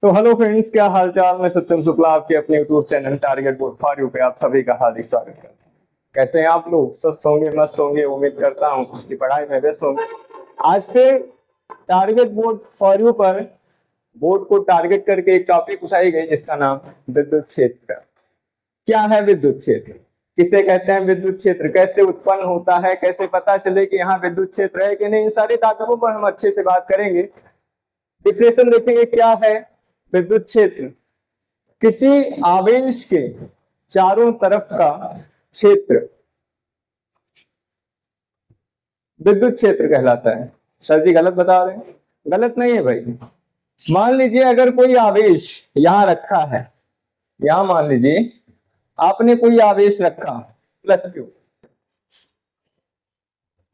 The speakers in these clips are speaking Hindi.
तो हेलो फ्रेंड्स, क्या हाल चाल। मैं सत्यम शुक्ला आपके अपने YouTube channel target board for you पे आप सभी का हार्दिक स्वागत करता हूँ। कैसे हैं आप लोग? स्वस्थ होंगे, मस्त होंगे। उम्मीद करता हूँ कि पढ़ाई में व्यस्त होंगे। आज पे टारगेट बोर्ड फॉर यू पर बोर्ड को टारगेट करके एक टॉपिक उठाई गई जिसका नाम विद्युत क्षेत्र। क्या है विद्युत क्षेत्र? किसे कहते हैं विद्युत क्षेत्र? कैसे उत्पन्न होता है? कैसे पता चले कि यहाँ विद्युत क्षेत्र है कि नहीं? इन सारे टॉपिकों पर हम अच्छे से बात करेंगे। डिफिनेशन देखेंगे क्या है विद्युत क्षेत्र। किसी आवेश के चारों तरफ का क्षेत्र विद्युत क्षेत्र कहलाता है। सर जी गलत बता रहे हैं? गलत नहीं है भाई। मान लीजिए अगर कोई आवेश यहां रखा है, यहां मान लीजिए आपने कोई आवेश रखा प्लस क्यू,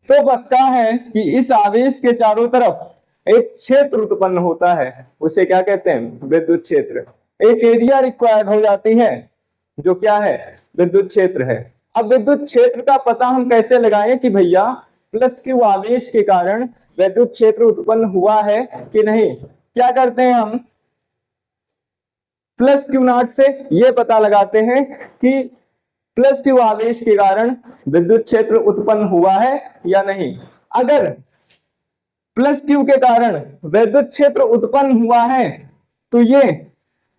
तो पक्का है कि इस आवेश के चारों तरफ एक क्षेत्र उत्पन्न होता है। उसे क्या कहते हैं? विद्युत क्षेत्र। एक एरिया रिक्वायर्ड हो जाती है जो क्या है? विद्युत क्षेत्र है। अब विद्युत क्षेत्र का पता हम कैसे लगाएं कि भैया प्लस क्यू आवेश के कारण विद्युत क्षेत्र उत्पन्न हुआ है कि नहीं? क्या करते हैं हम? प्लस क्यू नॉट से यह पता लगाते हैं कि प्लस क्यू आवेश के कारण विद्युत क्षेत्र उत्पन्न हुआ है या नहीं। अगर प्लस क्यू के कारण विद्युत क्षेत्र उत्पन्न हुआ है तो ये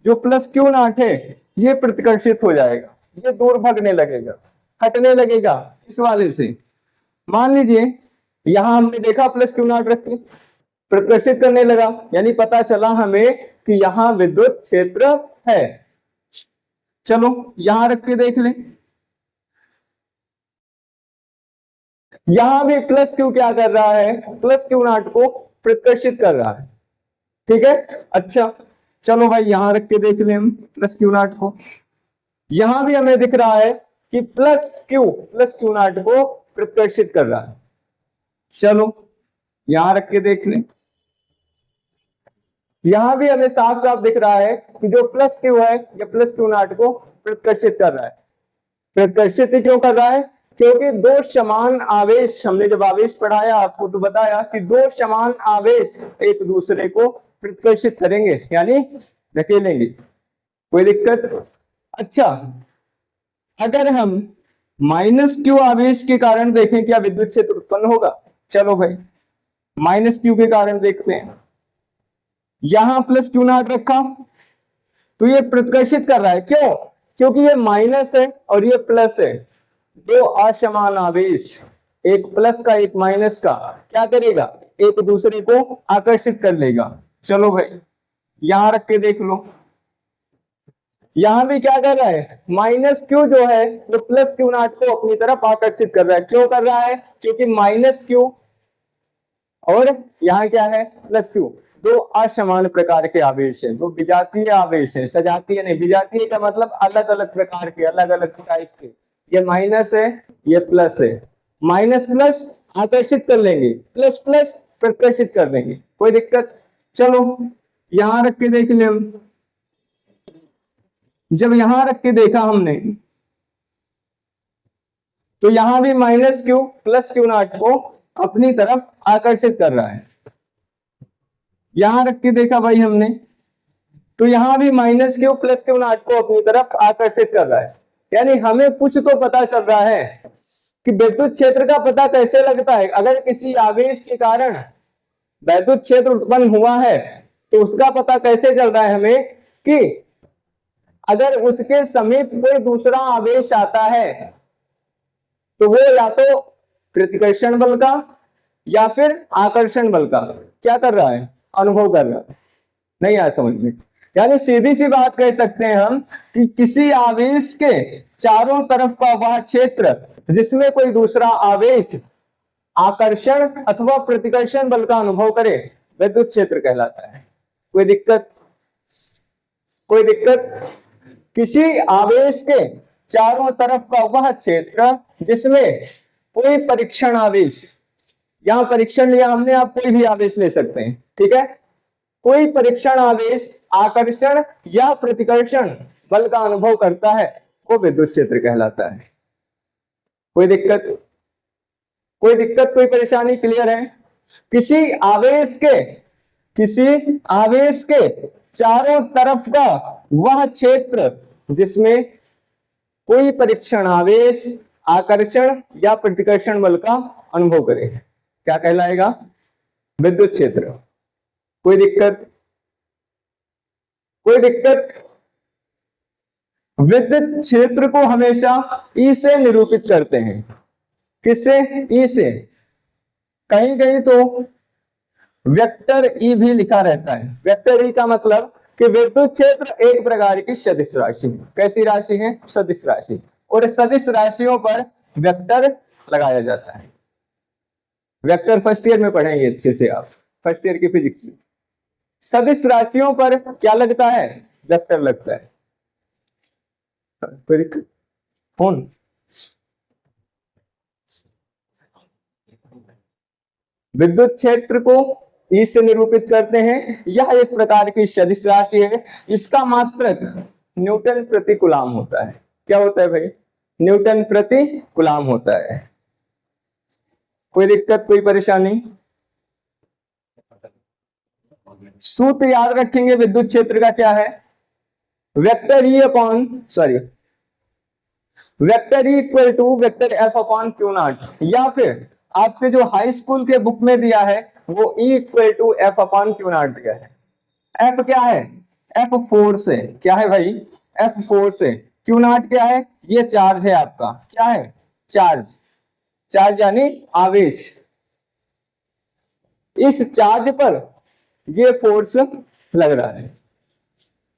जो प्लस क्यू नॉट है ये प्रतिकर्षित हो जाएगा, ये दूर भागने लगेगा, हटने लगेगा इस वाले से। मान लीजिए यहां हमने देखा प्लस क्यू नॉट रख के प्रतिकर्षित करने लगा, यानी पता चला हमें कि यहां विद्युत क्षेत्र है। चलो यहां रख के देख लें। यहां भी प्लस क्यू क्या कर रहा है? प्लस क्यू नॉट को प्रतिकर्षित कर रहा है। ठीक है, अच्छा चलो भाई यहां रख के देख लें हम प्लस क्यू नॉट को। यहां भी हमें दिख रहा है कि प्लस क्यू नॉट को प्रतिकर्षित कर रहा है। चलो यहां रख के देख लें। यहां भी हमें साफ साफ दिख रहा है कि जो प्लस क्यू है ये प्लस क्यू नॉट को प्रतिकर्षित कर रहा है। प्रतिकर्षित क्यों कर रहा है? क्योंकि दो समान आवेश, हमने जब आवेश पढ़ाया आपको तो बताया कि दो समान आवेश एक दूसरे को प्रतिकर्षित करेंगे, यानी धकेलेंगे। कोई दिक्कत? अच्छा, अगर हम माइनस क्यू आवेश के कारण देखें क्या विद्युत क्षेत्र उत्पन्न होगा? चलो भाई माइनस क्यू के कारण देखते हैं। यहां प्लस क्यू नॉट रखा तो ये प्रतिकर्षित कर रहा है। क्यों? क्योंकि ये माइनस है और ये प्लस है। दो असमान आवेश, एक प्लस का एक माइनस का, क्या करेगा? एक दूसरे को आकर्षित कर लेगा। चलो भाई यहां रख के देख लो। यहां भी क्या कर रहा है? माइनस क्यू जो है वो प्लस क्यू नॉट को अपनी तरफ आकर्षित कर रहा है। क्यों कर रहा है? क्योंकि माइनस क्यू और यहां क्या है? Plus Q. दो असमान प्रकार के आवेश हैं, दो विजातीय आवेश हैं। सजातीय नहीं, विजातीय का मतलब अलग अलग प्रकार के, अलग अलग टाइप के। ये माइनस है, ये प्लस है। माइनस प्लस आकर्षित कर लेंगे, प्लस प्लस प्रकर्षित कर देंगे। कोई दिक्कत? चलो यहां रख के देख ले हम। जब यहां रख के देखा हमने तो यहां भी minus Q plus Q not को अपनी तरफ आकर्षित कर रहा है। यहां रख के देखा भाई हमने तो यहां भी minus Q plus Q not को अपनी तरफ आकर्षित कर रहा है। यानी हमें कुछ तो पता चल रहा है कि विद्युत क्षेत्र का पता कैसे लगता है। अगर किसी आवेश के कारण विद्युत क्षेत्र उत्पन्न हुआ है तो उसका पता कैसे चल रहा है हमें कि अगर उसके समीप कोई दूसरा आवेश आता है तो वो या तो प्रतिकर्षण बल का या फिर आकर्षण बल का क्या कर रहा है? अनुभव कर रहा है। नहीं आया समझ में? यानी सीधी सी बात कह सकते हैं हम कि किसी आवेश के चारों तरफ का वह क्षेत्र जिसमें कोई दूसरा आवेश आकर्षण अथवा प्रतिकर्षण बल का अनुभव करे विद्युत क्षेत्र कहलाता है। कोई दिक्कत? कोई दिक्कत? किसी आवेश के चारों तरफ का वह क्षेत्र जिसमें कोई परीक्षण आवेश, यहां परीक्षण लिया हमने, आप कोई भी आवेश ले सकते हैं, ठीक है? कोई परीक्षण आवेश आकर्षण या प्रतिकर्षण बल का अनुभव करता है वो विद्युत क्षेत्र कहलाता है। कोई दिक्कत? कोई दिक्कत, कोई परेशानी? क्लियर है? किसी आवेश के चारों तरफ का वह क्षेत्र जिसमें कोई परीक्षण आवेश, आकर्षण या प्रतिकर्षण बल का अनुभव करे, क्या कहलाएगा? विद्युत क्षेत्र। कोई दिक्कत? कोई दिक्कत? विद्युत क्षेत्र को हमेशा ई से निरूपित करते हैं। किससे? ई से। कहीं कहीं तो वेक्टर ई भी लिखा रहता है। वेक्टर ई का मतलब कि विद्युत क्षेत्र एक प्रकार की सदिश राशि है। कैसी राशि है? सदिश राशि। और सदिश राशियों पर वेक्टर लगाया जाता है। वेक्टर फर्स्ट ईयर में पढ़ेंगे अच्छे से आप, फर्स्ट ईयर की फिजिक्स में। सदिश राशियों पर क्या लगता है? वेक्टर लगता है। फोन विद्युत क्षेत्र को ई से निरूपित करते हैं। यह एक प्रकार की सदिश राशि है। इसका मात्रक न्यूटन प्रति कूलाम होता है। क्या होता है भाई? न्यूटन प्रति कूलाम होता है। कोई दिक्कत, कोई परेशानी? सूत्र याद रखेंगे विद्युत क्षेत्र का क्या है? Vector E upon vector E equal to vector F upon Q naught, या फिर आपके जो हाई स्कूल के बुक में दिया है वो E equal to F upon Q naught दिया है। एफ क्या है? एफ फोर्स है। क्या है भाई? एफ फोर्स है। क्यू नॉट क्या है? ये चार्ज है आपका। क्या है? चार्ज। चार्ज यानी आवेश। इस चार्ज पर ये फोर्स लग रहा है।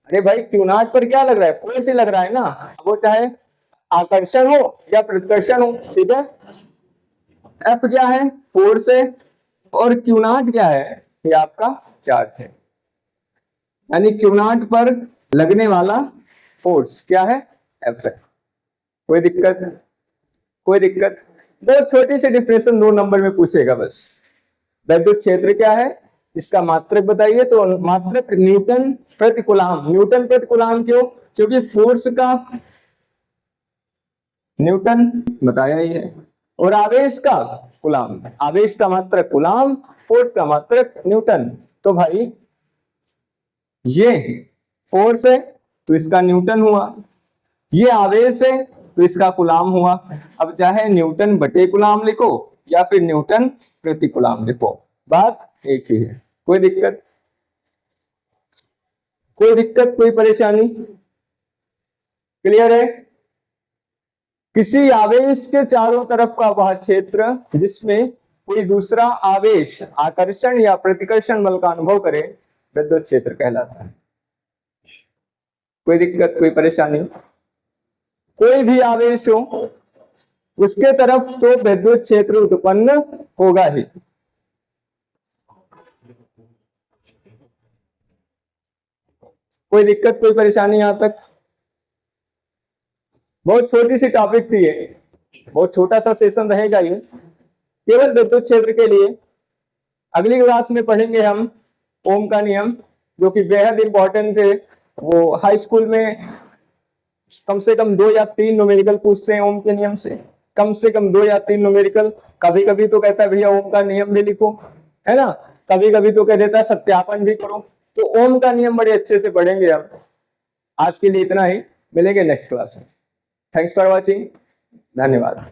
अरे भाई क्यू नॉट पर क्या लग रहा है? फोर्स ही लग रहा है ना, वो चाहे आकर्षण हो या प्रतिकर्षण हो। ठीक है, एफ क्या है? फोर्स है। और क्यू नॉट क्या है? ये आपका चार्ज है। यानी क्यू नॉट पर लगने वाला फोर्स क्या है? एफ है। कोई दिक्कत? कोई दिक्कत? बहुत छोटी सी डिफरेंशन 2 नंबर में पूछेगा बस। विद्युत क्षेत्र क्या है, इसका मात्रक बताइए। तो मात्रक न्यूटन प्रति कूलाम। न्यूटन प्रति कूलाम क्यों? क्योंकि फोर्स का न्यूटन बताया ही है, और आवेश का कूलाम। आवेश का मात्रक कूलाम, फोर्स का मात्रक न्यूटन। तो भाई ये फोर्स है तो इसका न्यूटन हुआ, ये आवेश है तो इसका कूलाम हुआ। अब चाहे न्यूटन बटे कूलाम लिखो या फिर न्यूटन प्रति कूलाम लिखो, बात एक ही है। कोई दिक्कत? कोई दिक्कत, कोई परेशानी? क्लियर है? किसी आवेश के चारों तरफ का वह क्षेत्र जिसमें कोई दूसरा आवेश आकर्षण या प्रतिकर्षण बल का अनुभव करे, विद्युत क्षेत्र कहलाता है। कोई दिक्कत, कोई परेशानी? कोई भी आवेश हो उसके तरफ तो विद्युत क्षेत्र उत्पन्न होगा ही। कोई दिक्कत, कोई परेशानी? यहां तक बहुत छोटी सी टॉपिक थी ये, बहुत छोटा सा सेशन रहेगा ये, केवल विद्युत क्षेत्र के लिए। अगली क्लास में पढ़ेंगे हम ओम का नियम, जो कि बेहद इंपॉर्टेंट है। वो हाई स्कूल में कम से कम 2 या 3 न्यूमेरिकल पूछते हैं ओम के नियम से, कम से कम 2 या 3 न्यूमेरिकल। कभी कभी तो कहता है भैया ओम का नियम भी लिखो, है ना, कभी कभी तो कह देता है सत्यापन भी करो। तो ओम का नियम बड़े अच्छे से पढ़ेंगे हम। आज के लिए इतना ही, मिलेंगे नेक्स्ट क्लास में। थैंक्स फॉर वॉचिंग, धन्यवाद।